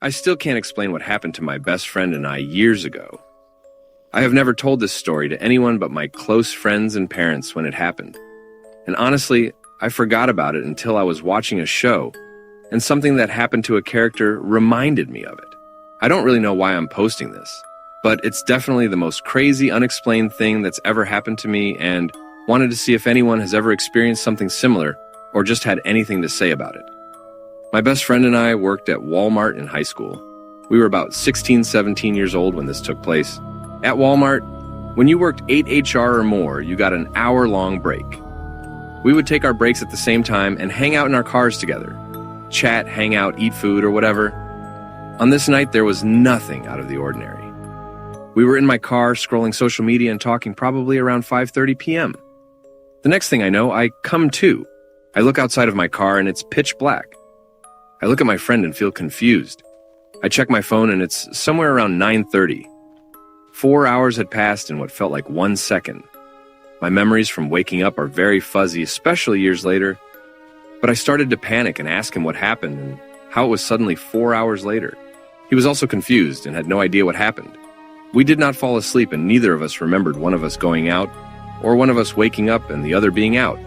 I still can't explain what happened to my best friend and I years ago. I have never told this story to anyone but my close friends and parents when it happened. And honestly, I forgot about it until I was watching a show, and something that happened to a character reminded me of it. I don't really know why I'm posting this, but it's definitely the most crazy, unexplained thing that's ever happened to me, and wanted to see if anyone has ever experienced something similar or just had anything to say about it. My best friend and I worked at Walmart in high school. We were about 16, 17 years old when this took place. At Walmart, when you worked 8 HR or more, you got an hour-long break. We would take our breaks at the same time and hang out in our cars together. Chat, hang out, eat food, or whatever. On this night, there was nothing out of the ordinary. We were in my car scrolling social media and talking probably around 5:30 p.m. The next thing I know, I come to. I look outside of my car and it's pitch black. I look at my friend and feel confused. I check my phone and it's somewhere around 9:30. 4 hours had passed in what felt like 1 second. My memories from waking up are very fuzzy, especially years later. But I started to panic and ask him what happened and how it was suddenly 4 hours later. He was also confused and had no idea what happened. We did not fall asleep, and neither of us remembered one of us going out or one of us waking up and the other being out.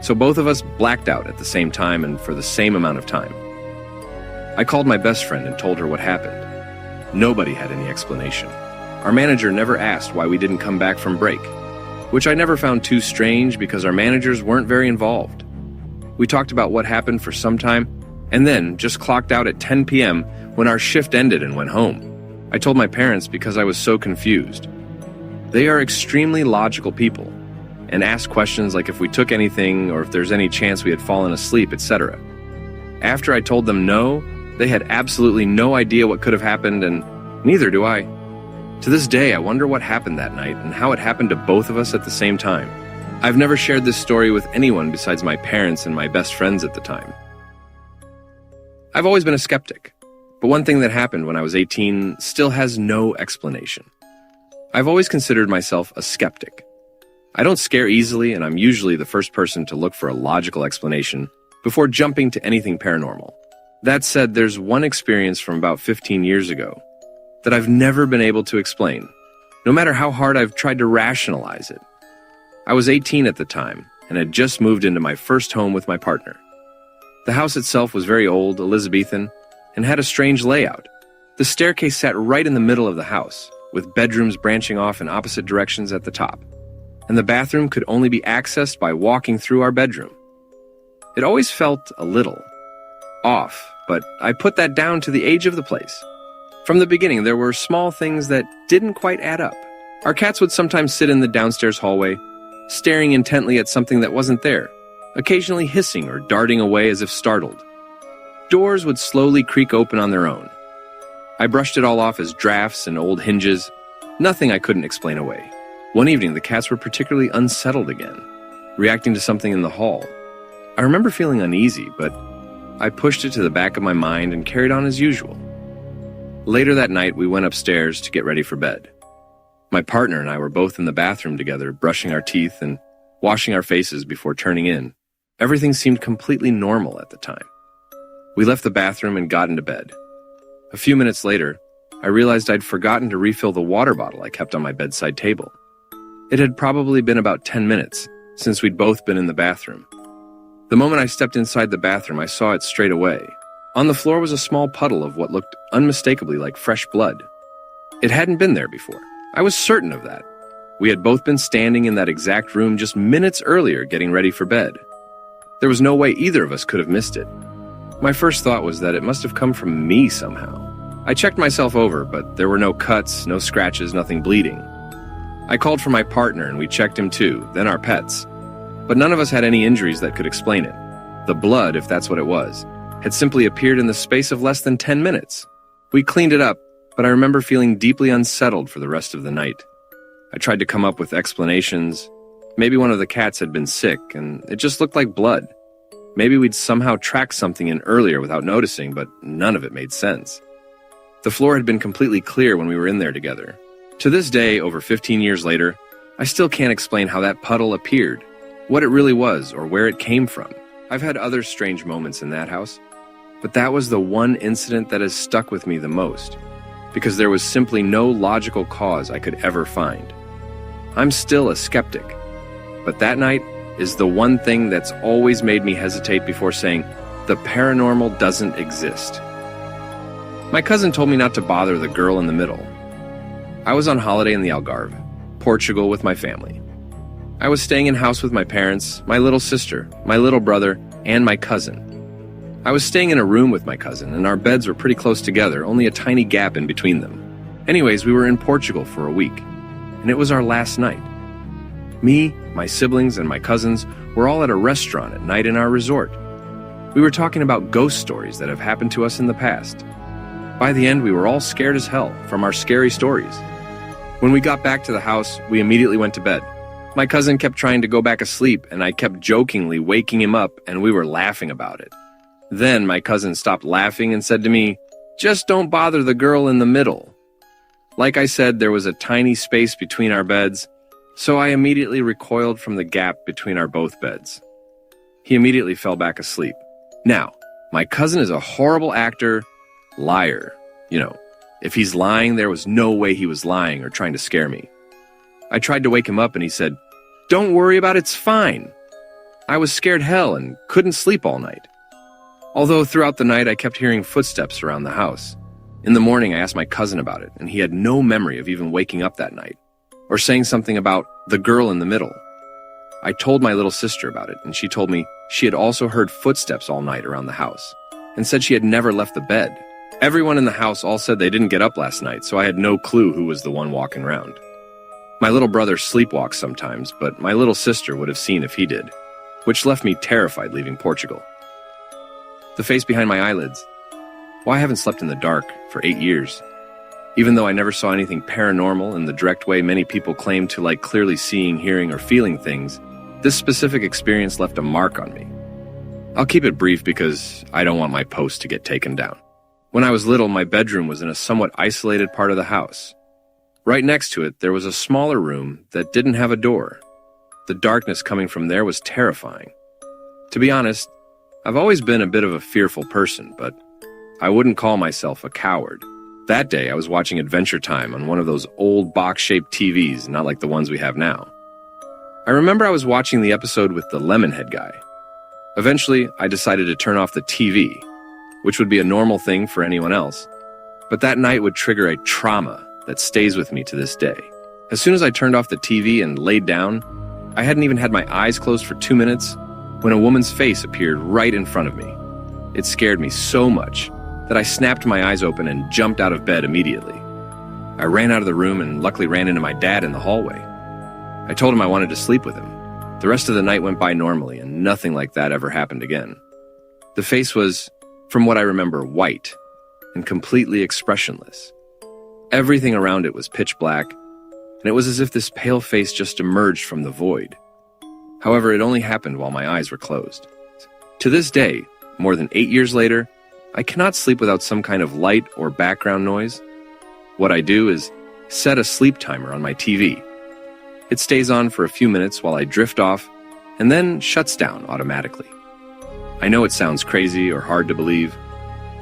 So both of us blacked out at the same time and for the same amount of time. I called my best friend and told her what happened. Nobody had any explanation. Our manager never asked why we didn't come back from break, which I never found too strange because our managers weren't very involved. We talked about what happened for some time, and then just clocked out at 10 p.m. when our shift ended and went home. I told my parents because I was so confused. They are extremely logical people, and ask questions like if we took anything or if there's any chance we had fallen asleep, etc. After I told them no, they had absolutely no idea what could have happened, and neither do I. To this day, I wonder what happened that night and how it happened to both of us at the same time. I've never shared this story with anyone besides my parents and my best friends at the time. I've always been a skeptic, but one thing that happened when I was 18 still has no explanation. I've always considered myself a skeptic. I don't scare easily, and I'm usually the first person to look for a logical explanation before jumping to anything paranormal. That said, there's one experience from about 15 years ago that I've never been able to explain, no matter how hard I've tried to rationalize it. I was 18 at the time and had just moved into my first home with my partner. The house itself was very old, Elizabethan, and had a strange layout. The staircase sat right in the middle of the house, with bedrooms branching off in opposite directions at the top, and the bathroom could only be accessed by walking through our bedroom. It always felt a little off, but I put that down to the age of the place. From the beginning, there were small things that didn't quite add up. Our cats would sometimes sit in the downstairs hallway, staring intently at something that wasn't there, occasionally hissing or darting away as if startled. Doors would slowly creak open on their own. I brushed it all off as drafts and old hinges, nothing I couldn't explain away. One evening, the cats were particularly unsettled again, reacting to something in the hall. I remember feeling uneasy, but I pushed it to the back of my mind and carried on as usual. Later that night, we went upstairs to get ready for bed. My partner and I were both in the bathroom together, brushing our teeth and washing our faces before turning in. Everything seemed completely normal at the time. We left the bathroom and got into bed. A few minutes later, I realized I'd forgotten to refill the water bottle I kept on my bedside table. It had probably been about 10 minutes since we'd both been in the bathroom. The moment I stepped inside the bathroom, I saw it straight away. On the floor was a small puddle of what looked unmistakably like fresh blood. It hadn't been there before. I was certain of that. We had both been standing in that exact room just minutes earlier getting ready for bed. There was no way either of us could have missed it. My first thought was that it must have come from me somehow. I checked myself over, but there were no cuts, no scratches, nothing bleeding. I called for my partner and we checked him too, then our pets. But none of us had any injuries that could explain it. The blood, if that's what it was, had simply appeared in the space of less than 10 minutes. We cleaned it up, but I remember feeling deeply unsettled for the rest of the night. I tried to come up with explanations. Maybe one of the cats had been sick, and it just looked like blood. Maybe we'd somehow tracked something in earlier without noticing, but none of it made sense. The floor had been completely clear when we were in there together. To this day, over 15 years later, I still can't explain how that puddle appeared, what it really was, or where it came from. I've had other strange moments in that house. But that was the one incident that has stuck with me the most, because there was simply no logical cause I could ever find. I'm still a skeptic, but that night is the one thing that's always made me hesitate before saying, the paranormal doesn't exist. My cousin told me not to bother the girl in the middle. I was on holiday in the Algarve, Portugal, with my family. I was staying in house with my parents, my little sister, my little brother, and my cousin. I was staying in a room with my cousin, and our beds were pretty close together, only a tiny gap in between them. Anyways, we were in Portugal for a week, and it was our last night. Me, my siblings, and my cousins were all at a restaurant at night in our resort. We were talking about ghost stories that have happened to us in the past. By the end, we were all scared as hell from our scary stories. When we got back to the house, we immediately went to bed. My cousin kept trying to go back asleep, and I kept jokingly waking him up, and we were laughing about it. Then my cousin stopped laughing and said to me, "Just don't bother the girl in the middle." Like I said, there was a tiny space between our beds, so I immediately recoiled from the gap between our both beds. He immediately fell back asleep. Now, my cousin is a horrible actor, liar. If he's lying, there was no way he was lying or trying to scare me. I tried to wake him up and he said, "Don't worry about it, it's fine." I was scared hell and couldn't sleep all night. Although throughout the night I kept hearing footsteps around the house. In the morning I asked my cousin about it, and he had no memory of even waking up that night, or saying something about the girl in the middle. I told my little sister about it, and she told me she had also heard footsteps all night around the house, and said she had never left the bed. Everyone in the house all said they didn't get up last night, so I had no clue who was the one walking around. My little brother sleepwalks sometimes, but my little sister would have seen if he did, which left me terrified leaving Portugal. The face behind my eyelids. Why I haven't slept in the dark for 8 years. Even though I never saw anything paranormal in the direct way many people claim to, like clearly seeing, hearing, or feeling things, this specific experience left a mark on me. I'll keep it brief because I don't want my post to get taken down. When I was little, my bedroom was in a somewhat isolated part of the house. Right next to it, there was a smaller room that didn't have a door. The darkness coming from there was terrifying. To be honest, I've always been a bit of a fearful person, but I wouldn't call myself a coward. That day, I was watching Adventure Time on one of those old box-shaped TVs, not like the ones we have now. I remember I was watching the episode with the Lemonhead guy. Eventually, I decided to turn off the TV, which would be a normal thing for anyone else, but that night would trigger a trauma that stays with me to this day. As soon as I turned off the TV and laid down, I hadn't even had my eyes closed for 2 minutes when a woman's face appeared right in front of me. It scared me so much that I snapped my eyes open and jumped out of bed immediately. I ran out of the room and luckily ran into my dad in the hallway. I told him I wanted to sleep with him. The rest of the night went by normally and nothing like that ever happened again. The face was, from what I remember, white and completely expressionless. Everything around it was pitch black, and it was as if this pale face just emerged from the void. However, it only happened while my eyes were closed. To this day, more than 8 years later, I cannot sleep without some kind of light or background noise. What I do is set a sleep timer on my TV. It stays on for a few minutes while I drift off, and then shuts down automatically. I know it sounds crazy or hard to believe,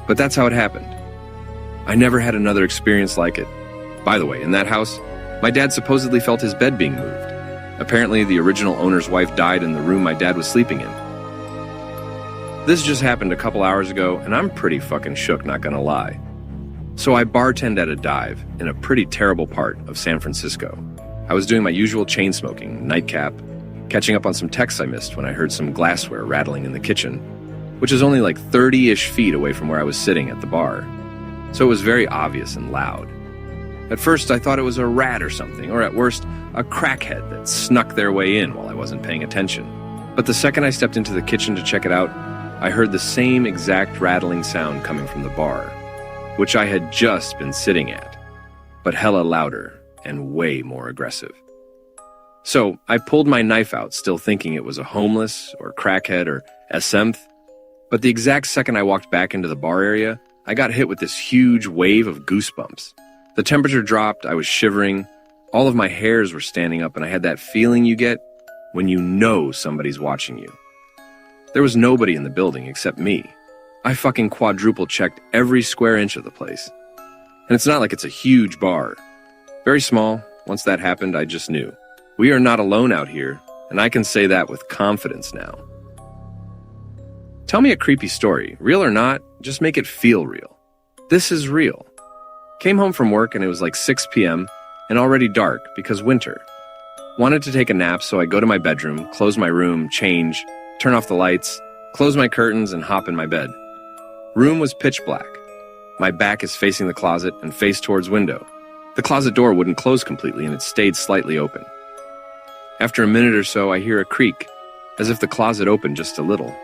but that's how it happened. I never had another experience like it. By the way, in that house, my dad supposedly felt his bed being moved. Apparently, the original owner's wife died in the room my dad was sleeping in. This just happened a couple hours ago, and I'm pretty fucking shook, not gonna lie. So I bartend at a dive in a pretty terrible part of San Francisco. I was doing my usual chain smoking, nightcap, catching up on some texts I missed when I heard some glassware rattling in the kitchen, which is only like 30-ish feet away from where I was sitting at the bar. So it was very obvious and loud. At first, I thought it was a rat or something, or at worst, a crackhead that snuck their way in while I wasn't paying attention. But the second I stepped into the kitchen to check it out, I heard the same exact rattling sound coming from the bar, which I had just been sitting at, but hella louder and way more aggressive. So I pulled my knife out, still thinking it was a homeless or crackhead or SMth, but the exact second I walked back into the bar area, I got hit with this huge wave of goosebumps. The temperature dropped, I was shivering, all of my hairs were standing up, and I had that feeling you get when you know somebody's watching you. There was nobody in the building except me, I fucking quadruple checked every square inch of the place. And it's not like it's a huge bar. Very small. Once that happened, I just knew. We are not alone out here, and I can say that with confidence now. Tell me a creepy story. Real or not, just make it feel real. This is real. Came home from work and it was like 6 p.m. and already dark because winter. Wanted to take a nap, so I go to my bedroom, close my room, change, turn off the lights, close my curtains, and hop in my bed. Room was pitch black. My back is facing the closet and face towards window. The closet door wouldn't close completely and it stayed slightly open. After a minute or so, I hear a creak, as if the closet opened just a little.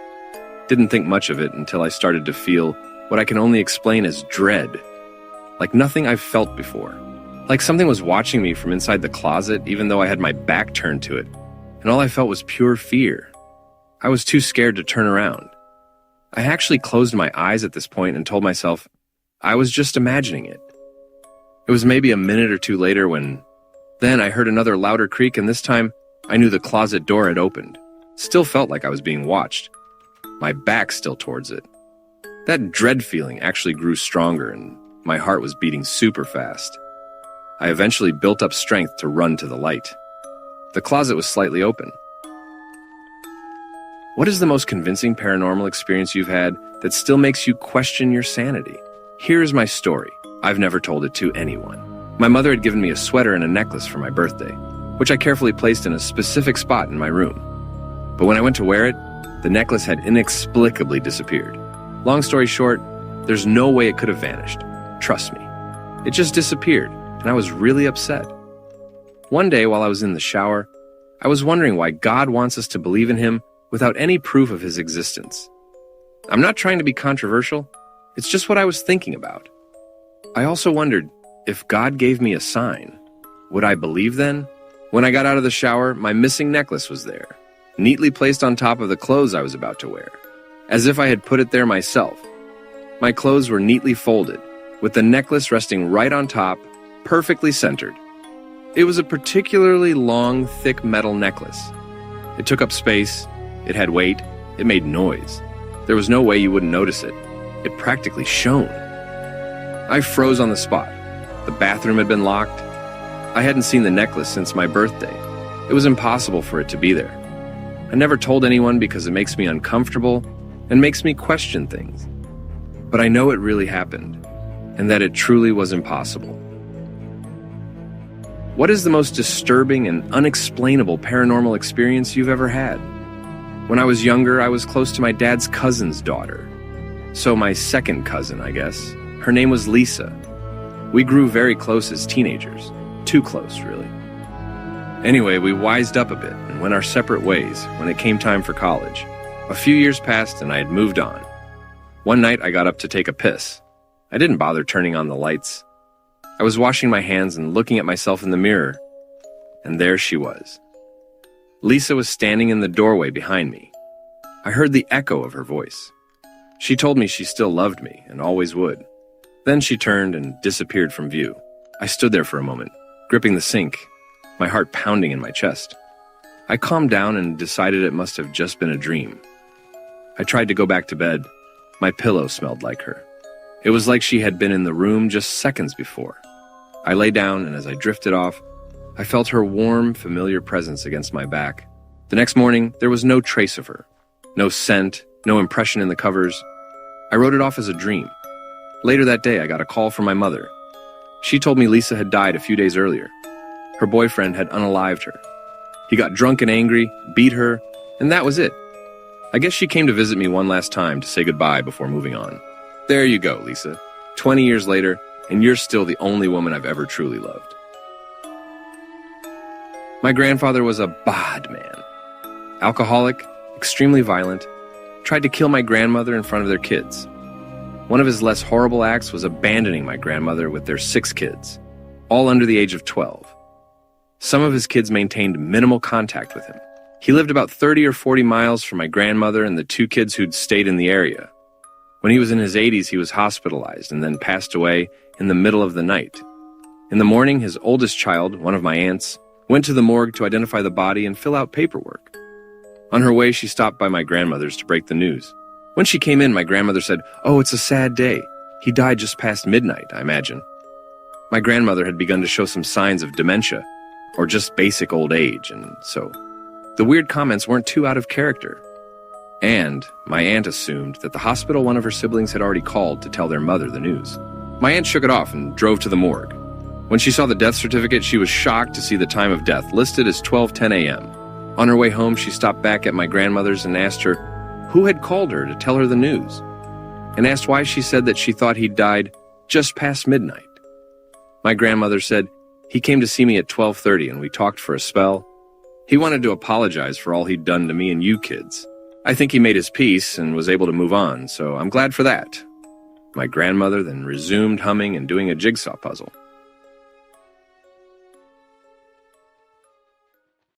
Didn't think much of it until I started to feel what I can only explain as dread. Like nothing I've felt before. Like something was watching me from inside the closet, even though I had my back turned to it, and all I felt was pure fear. I was too scared to turn around. I actually closed my eyes at this point and told myself I was just imagining it. It was maybe a minute or two later when then I heard another louder creak, and this time I knew the closet door had opened. Still felt like I was being watched. My back still towards it. That dread feeling actually grew stronger and my heart was beating super fast. I eventually built up strength to run to the light. The closet was slightly open. What is the most convincing paranormal experience you've had that still makes you question your sanity? Here is my story. I've never told it to anyone. My mother had given me a sweater and a necklace for my birthday, which I carefully placed in a specific spot in my room. But when I went to wear it, the necklace had inexplicably disappeared. Long story short, there's no way it could have vanished. Trust me. It just disappeared, and I was really upset. One day while I was in the shower, I was wondering why God wants us to believe in Him without any proof of His existence. I'm not trying to be controversial. It's just what I was thinking about. I also wondered, if God gave me a sign, would I believe then? When I got out of the shower, my missing necklace was there, neatly placed on top of the clothes I was about to wear, as if I had put it there myself. My clothes were neatly folded, with the necklace resting right on top, perfectly centered. It was a particularly long, thick metal necklace. It took up space, it had weight, it made noise. There was no way you wouldn't notice it. It practically shone. I froze on the spot. The bathroom had been locked. I hadn't seen the necklace since my birthday. It was impossible for it to be there. I never told anyone because it makes me uncomfortable and makes me question things. But I know it really happened, and that it truly was impossible. What is the most disturbing and unexplainable paranormal experience you've ever had? When I was younger, I was close to my dad's cousin's daughter. So my second cousin, I guess. Her name was Lisa. We grew very close as teenagers. Too close, really. Anyway, we wised up a bit and went our separate ways when it came time for college. A few years passed and I had moved on. One night I got up to take a piss. I didn't bother turning on the lights. I was washing my hands and looking at myself in the mirror. And there she was. Lisa was standing in the doorway behind me. I heard the echo of her voice. She told me she still loved me and always would. Then she turned and disappeared from view. I stood there for a moment, gripping the sink, my heart pounding in my chest. I calmed down and decided it must have just been a dream. I tried to go back to bed. My pillow smelled like her. It was like she had been in the room just seconds before. I lay down, and as I drifted off, I felt her warm, familiar presence against my back. The next morning, there was no trace of her. No scent, no impression in the covers. I wrote it off as a dream. Later that day, I got a call from my mother. She told me Lisa had died a few days earlier. Her boyfriend had unalived her. He got drunk and angry, beat her, and that was it. I guess she came to visit me one last time to say goodbye before moving on. There you go, Lisa. 20 years later, and you're still the only woman I've ever truly loved. My grandfather was a bad man. Alcoholic, extremely violent, tried to kill my grandmother in front of their kids. One of his less horrible acts was abandoning my grandmother with their 6 kids, all under the age of 12. Some of his kids maintained minimal contact with him. He lived about 30 or 40 miles from my grandmother and the 2 kids who'd stayed in the area. When he was in his 80s, he was hospitalized and then passed away in the middle of the night. In the morning, his oldest child, one of my aunts, went to the morgue to identify the body and fill out paperwork. On her way, she stopped by my grandmother's to break the news. When she came in, my grandmother said, "Oh, it's a sad day. He died just past midnight, I imagine." My grandmother had begun to show some signs of dementia, or just basic old age, and so the weird comments weren't too out of character. And my aunt assumed that the hospital one of her siblings had already called to tell their mother the news. My aunt shook it off and drove to the morgue. When she saw the death certificate, she was shocked to see the time of death listed as 12:10 a.m. On her way home, she stopped back at my grandmother's and asked her who had called her to tell her the news, and asked why she said that she thought he'd died just past midnight. My grandmother said, "He came to see me at 12:30 and we talked for a spell. He wanted to apologize for all he'd done to me and you kids. I think he made his peace and was able to move on, so I'm glad for that." My grandmother then resumed humming and doing a jigsaw puzzle.